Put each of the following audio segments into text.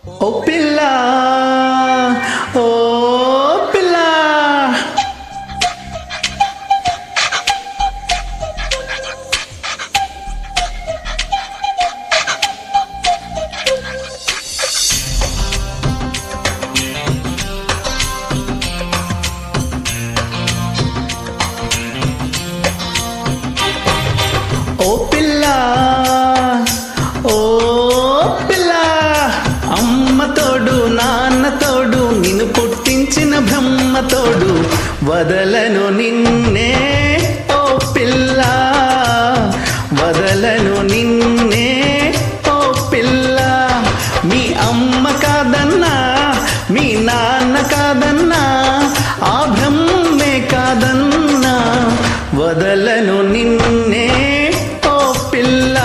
ఓ పిల్ల ఓ పిల్ల ఓ పిల్ల ఓ పిల్ల అమ్మ తోడు నాన్న తోడు నిన్ను పుట్టించిన బ్రహ్మ తోడు వదలను నిన్నే ఓ పిల్ల వదలను నిన్నే ఓ పిల్ల మీ అమ్మ కాదన్నా మీ నాన్న కాదన్నా ఆ బ్రహ్మే కాదన్నా వదలను నిన్నే ఓ పిల్ల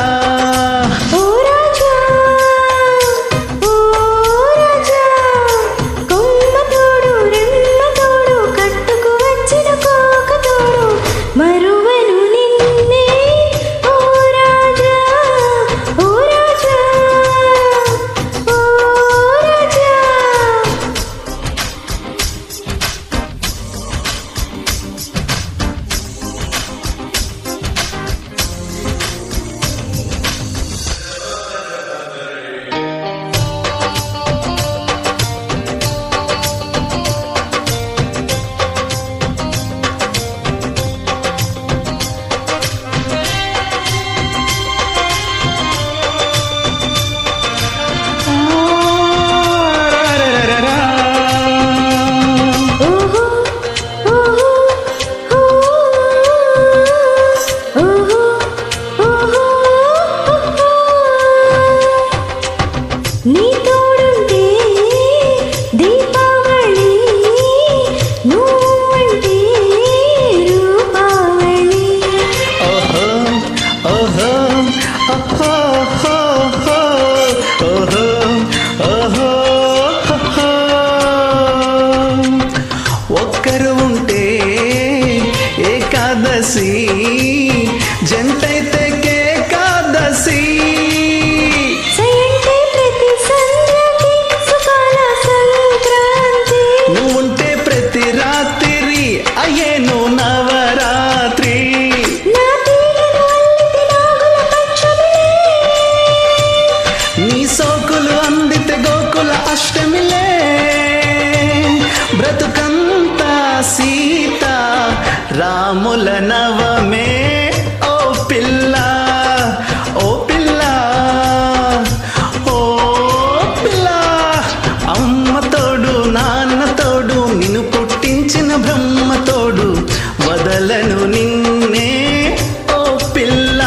నీ తోడుంటే దీపావళి నువ్వంటే రూపావళి ఓహో ఓహో ఓహో ఓహో ఓహో ఒక్కరు ఉంటే ఏకాదశి జంటైతే ఏకాదశి నువ్వుంటే ప్రతి రాత్రి అయ్యేను నవరాత్రి నీ సోకులు అందితే గోకుల అష్టమిలే బ్రతుకంతా సీత రాముల నవమే ఓ పిల్ల ఓ పిల్ల ఓ పిల్ల అమ్మ తోడు నాన్న తోడు నిన్ను పుట్టించిన బ్రహ్మ తోడు వదలను నిన్నే ఓ పిల్ల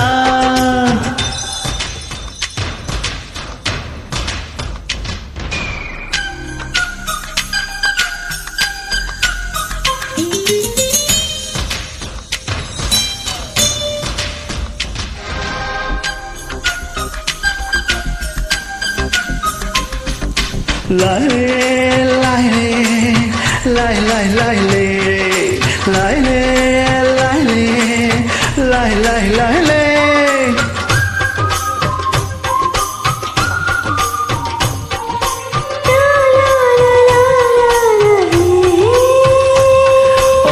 లాయ్ లాయ్ లాయ్ లాయ్ లాయ్ లే లాయ్ లే లాయ్ లే లాయ్ లాయ్ లాయ్ లే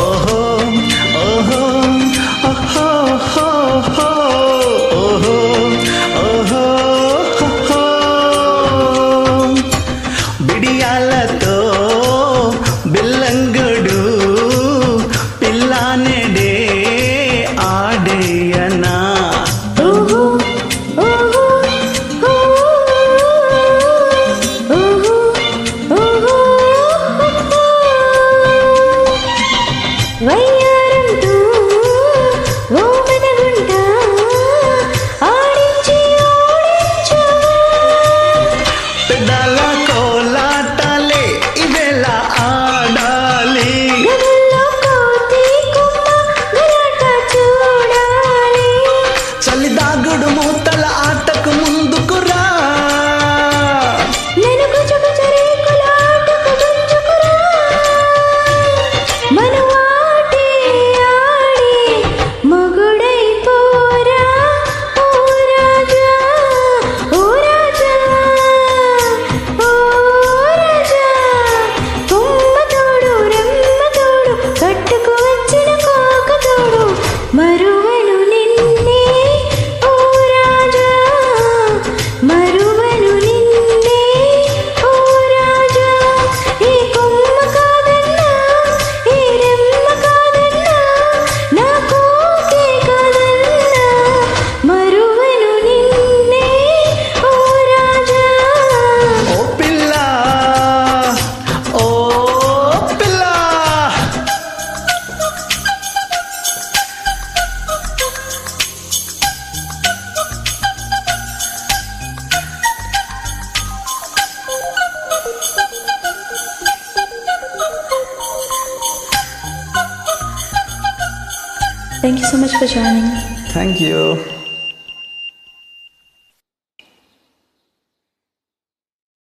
ఓహో ఓహో ఓహో ఓహో ఓహో బిడియాలతో బిల్లంగుడు పిల్లానెడే ఆడేయనా thank you so much for joining. Thank you.